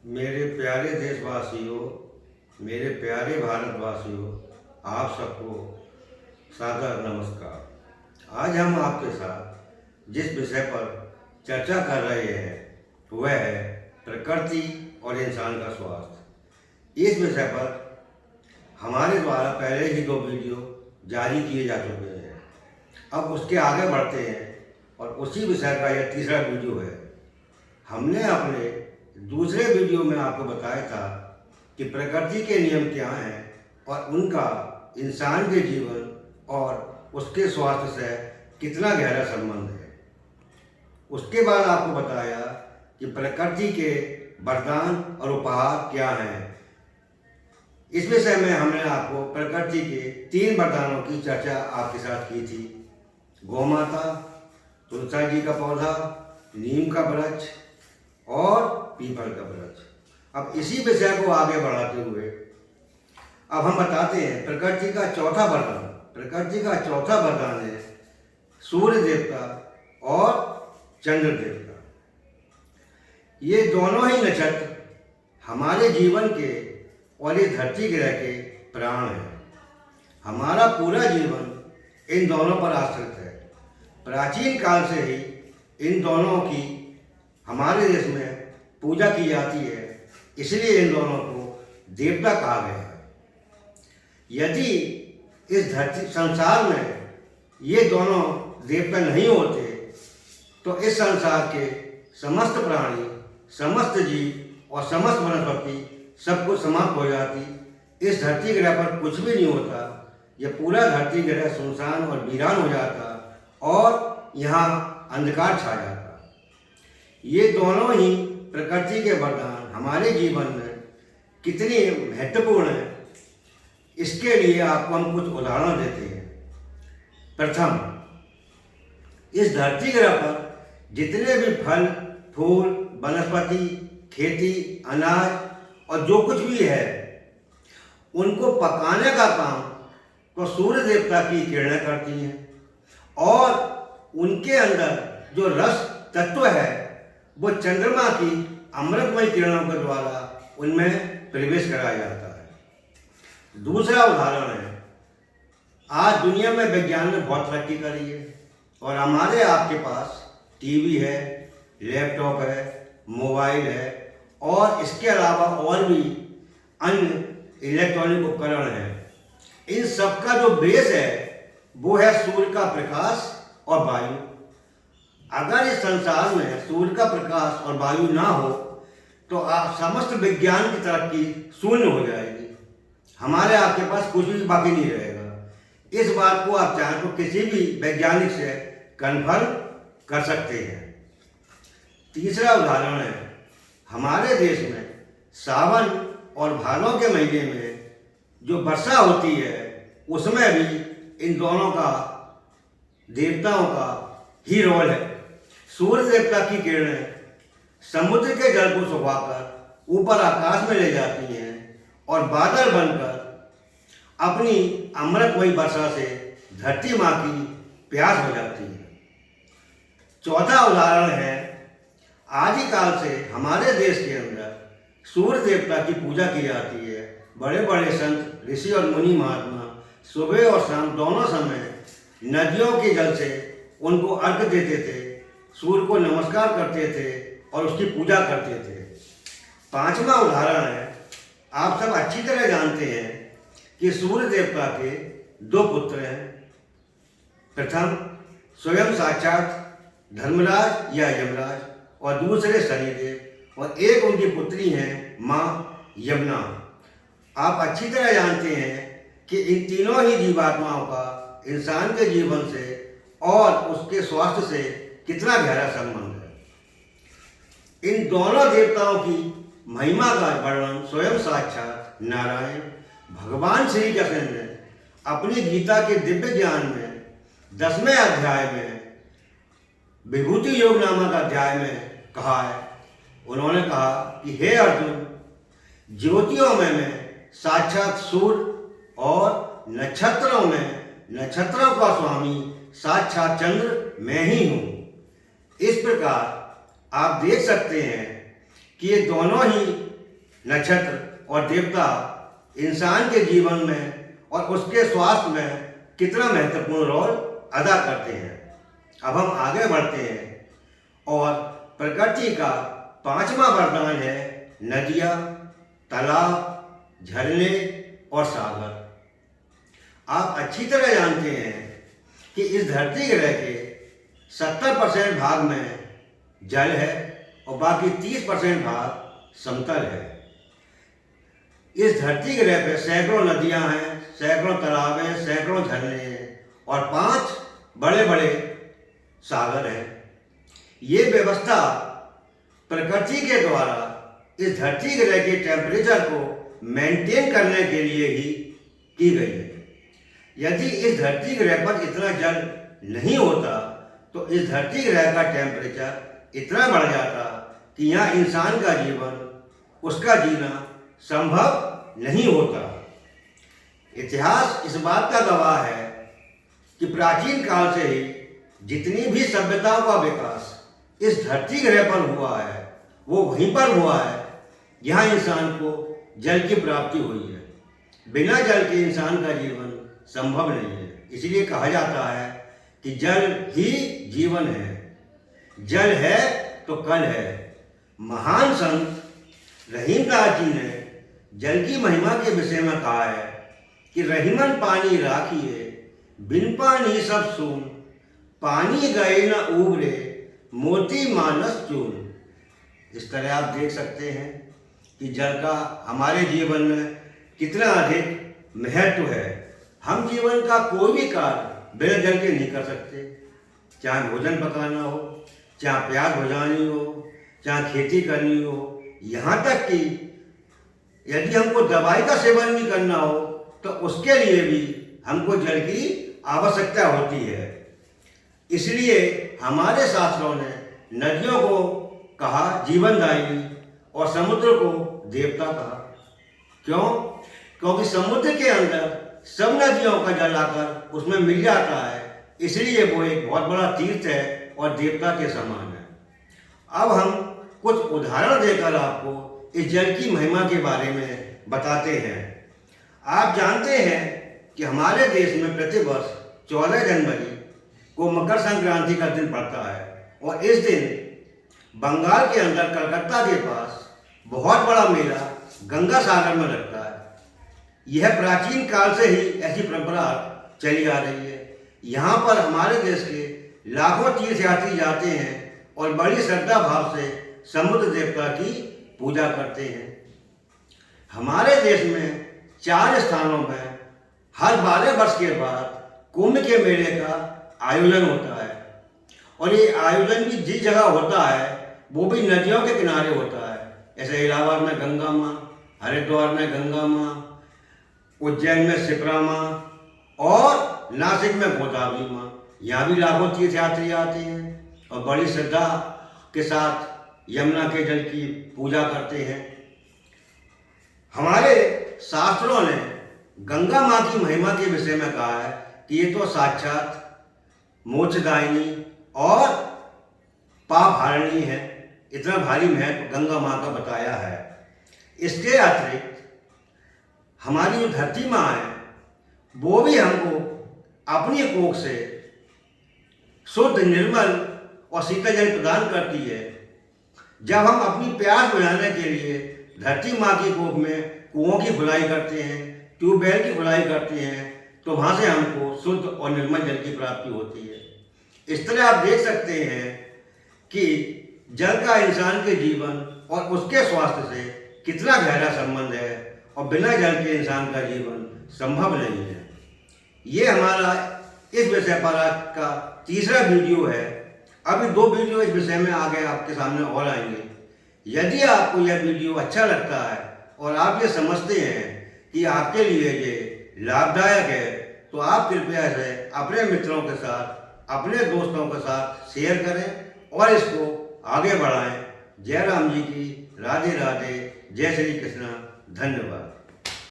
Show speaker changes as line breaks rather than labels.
मेरे प्यारे देशवासियों, मेरे प्यारे भारतवासियों, आप सबको सादर नमस्कार। आज हम आपके साथ जिस विषय पर चर्चा कर रहे हैं वह है प्रकृति और इंसान का स्वास्थ्य। इस विषय पर हमारे द्वारा पहले ही 2 वीडियो जारी किए जा चुके हैं। अब उसके आगे बढ़ते हैं और उसी विषय का यह तीसरा वीडियो है। हमने अपने दूसरे वीडियो में आपको बताया था कि प्रकृति के नियम क्या हैं और उनका इंसान के जीवन और उसके स्वास्थ्य से कितना गहरा संबंध है। उसके बाद आपको बताया कि प्रकृति के वरदान और उपहार क्या हैं। इस विषय में हमने आपको प्रकृति के 3 वरदानों की चर्चा आपके साथ की थी। गौ माता, तुलसी जी का पौधा, नीम का वृक्ष और पीपल का वृक्ष। अब इसी विषय को आगे बढ़ाते हुए अब हम बताते हैं प्रकृति का चौथा वरदान। प्रकृति का चौथा वरदान है सूर्य देवता और चंद्र देवता। ये दोनों ही नक्षत्र हमारे जीवन के और इस धरती ग्रह के प्राण हैं। हमारा पूरा जीवन इन दोनों पर आश्रित है। प्राचीन काल से ही इन दोनों की हमारे देश में पूजा की जाती है, इसलिए इन दोनों को देवता कहा गया है। यदि इस धरती संसार में ये दोनों देवता नहीं होते तो इस संसार के समस्त प्राणी, समस्त जीव और समस्त वनस्पति सब कुछ समाप्त हो जाती। इस धरती ग्रह पर कुछ भी नहीं होता। यह पूरा धरती ग्रह सुनसान और वीरान हो जाता और यहाँ अंधकार छा जाता। ये दोनों ही प्रकृति के वरदान हमारे जीवन में कितनी महत्वपूर्ण है, इसके लिए आपको हम कुछ उदाहरण देते हैं। प्रथम, इस धरती ग्रह पर जितने भी फल, फूल, वनस्पति, खेती, अनाज और जो कुछ भी है उनको पकाने का काम तो सूर्य देवता की किरणें करती हैं और उनके अंदर जो रस तत्व है वो चंद्रमा की अमृतमय किरणों के द्वारा उनमें प्रवेश कराया जाता है। दूसरा उदाहरण है, आज दुनिया में विज्ञान ने बहुत तरक्की करी है और हमारे आपके पास टीवी है, लैपटॉप है, मोबाइल है और इसके अलावा और भी अन्य इलेक्ट्रॉनिक उपकरण हैं। इन सब का जो बेस है वो है सूर्य का प्रकाश और वायु। अगर इस संसार में सूर्य का प्रकाश और वायु ना हो तो समस्त विज्ञान की तरक्की शून्य हो जाएगी। हमारे आपके पास कुछ भी बाकी नहीं रहेगा। इस बात को आप चाहें तो किसी भी वैज्ञानिक से कन्फर्म कर सकते हैं। तीसरा उदाहरण है, हमारे देश में सावन और भादों के महीने में जो वर्षा होती है उसमें भी इन दोनों का, देवताओं का ही रोल है। सूर्य देवता की किरणें समुद्र के जल को सुखाकर ऊपर आकाश में ले जाती हैं और बादल बनकर अपनी अमृतमयी वर्षा से धरती माँ की प्यास हो जाती है। चौथा उदाहरण है, आदिकाल से हमारे देश के अंदर सूर्य देवता की पूजा की जाती है। बड़े बड़े संत, ऋषि और मुनि महात्मा सुबह और शाम दोनों समय नदियों के जल से उनको अर्घ्य देते थे, सूर्य को नमस्कार करते थे और उसकी पूजा करते थे। 5वां उदाहरण है, आप सब अच्छी तरह जानते हैं कि सूर्य देवता के 2 पुत्र हैं। प्रथम स्वयं साक्षात धर्मराज या यमराज और दूसरे शनिदेव और एक उनकी पुत्री हैं माँ यमुना। आप अच्छी तरह जानते हैं कि इन तीनों ही जीवात्माओं का इंसान के जीवन से और उसके स्वास्थ्य से कितना गहरा संबंध है। इन दोनों देवताओं की महिमा का वर्णन स्वयं साक्षात नारायण भगवान श्री कृष्ण ने अपनी गीता के दिव्य ज्ञान में 10वें अध्याय में विभूति योग नामक अध्याय में कहा है। उन्होंने कहा कि हे अर्जुन, ज्योतियों में मैं साक्षात सूर्य और नक्षत्रों में नक्षत्रों का स्वामी साक्षात चंद्र मैं ही हूँ। इस प्रकार आप देख सकते हैं कि ये दोनों ही नक्षत्र और देवता इंसान के जीवन में और उसके स्वास्थ्य में कितना महत्वपूर्ण रोल अदा करते हैं। अब हम आगे बढ़ते हैं और प्रकृति का पांचवा वरदान है नदियाँ, तालाब, झरने और सागर। आप अच्छी तरह जानते हैं कि इस धरती ग्रह के 70% भाग में जल है और बाकी 30% भाग समतल है। इस धरती ग्रह पे सैकड़ों नदियां हैं, सैकड़ों तालाब हैं, सैकड़ों झरने हैं और 5 बड़े बड़े सागर हैं। ये व्यवस्था प्रकृति के द्वारा इस धरती ग्रह के टेम्परेचर को मेंटेन करने के लिए ही की गई है। यदि इस धरती ग्रह पर इतना जल नहीं होता तो इस धरती ग्रह का टेम्परेचर इतना बढ़ जाता कि यहाँ इंसान का जीवन, उसका जीना संभव नहीं होता। इतिहास इस बात का गवाह है कि प्राचीन काल से ही जितनी भी सभ्यताओं का विकास इस धरती ग्रह पर हुआ है वो वहीं पर हुआ है जहाँ इंसान को जल की प्राप्ति हुई है। बिना जल के इंसान का जीवन संभव नहीं है। इसलिए कहा जाता है कि जल ही जीवन है, जल है तो कल है। महान संत रहीमदास जी ने जल की महिमा के विषय में कहा है कि रहीमन पानी राखिए, बिन पानी सब सून, पानी गए न उबरे, मोती मानस चून। इस तरह आप देख सकते हैं कि जल का हमारे जीवन में कितना अधिक महत्व है। हम जीवन का कोई भी कार्य बिना जल के नहीं कर सकते, चाहे भोजन पकाना हो, चाहे प्याज बुझानी हो, चाहे खेती करनी हो, यहाँ तक कि यदि हमको दवाई का सेवन भी करना हो तो उसके लिए भी हमको जल की आवश्यकता होती है। इसलिए हमारे शास्त्रों ने नदियों को कहा जीवनदायिनी और समुद्र को देवता कहा। क्यों? क्योंकि समुद्र के अंदर सब नदियों का जल आकर उसमें मिल जाता है, इसलिए वो एक बहुत बड़ा तीर्थ है और देवता के समान है। अब हम कुछ उदाहरण देकर आपको इस जल की महिमा के बारे में बताते हैं। आप जानते हैं कि हमारे देश में प्रतिवर्ष 14 जनवरी को मकर संक्रांति का दिन पड़ता है और इस दिन बंगाल के अंदर कलकत्ता के पास बहुत बड़ा मेला गंगा सागर में लगता है। यह प्राचीन काल से ही ऐसी परंपरा चली आ रही है। यहाँ पर हमारे देश के लाखों तीर्थयात्री जाते हैं और बड़ी श्रद्धा भाव से समुद्र देवता की पूजा करते हैं। हमारे देश में 4 स्थानों में हर 12 वर्ष के बाद कुंभ के मेले का आयोजन होता है और ये आयोजन भी जिस जगह होता है वो भी नदियों के किनारे होता है। जैसे इलाहाबाद में गंगा माँ, हरिद्वार में गंगा माँ, उज्जैन में शिप्रा माँ और नासिक में गोदावरी माँ। यहाँ भी लाखों तीर्थयात्री आते हैं और बड़ी श्रद्धा के साथ यमुना के जल की पूजा करते हैं। हमारे शास्त्रों ने गंगा माँ की महिमा के विषय में कहा है कि ये तो साक्षात मोक्षदायिनी और पाप हारिणी है। इतना भारी महत्व गंगा माँ का बताया है। इसके अतिरिक्त हमारी जो धरती माँ है वो भी हमको अपनी कोख से शुद्ध, निर्मल और शीतल जल प्रदान करती है। जब हम अपनी प्यास बुझाने के लिए धरती माँ की कोख में कुओं की खुदाई करते हैं, ट्यूबवेल की खुदाई करते हैं, तो वहाँ से हमको शुद्ध और निर्मल जल की प्राप्ति होती है। इस तरह आप देख सकते हैं कि जल का इंसान के जीवन और उसके स्वास्थ्य से कितना गहरा संबंध है और बिना जल के इंसान का जीवन संभव नहीं है। ये हमारा इस विषय पर आज का तीसरा वीडियो है। अभी 2 वीडियो इस विषय में आगे आपके सामने और आएंगे। यदि आपको यह वीडियो अच्छा लगता है और आप ये समझते हैं कि आपके लिए ये लाभदायक है तो आप कृपया इसे अपने मित्रों के साथ, अपने दोस्तों के साथ शेयर करें और इसको आगे बढ़ाएं। जय राम जी की, राधे राधे, जय श्री कृष्ण, धन्यवाद।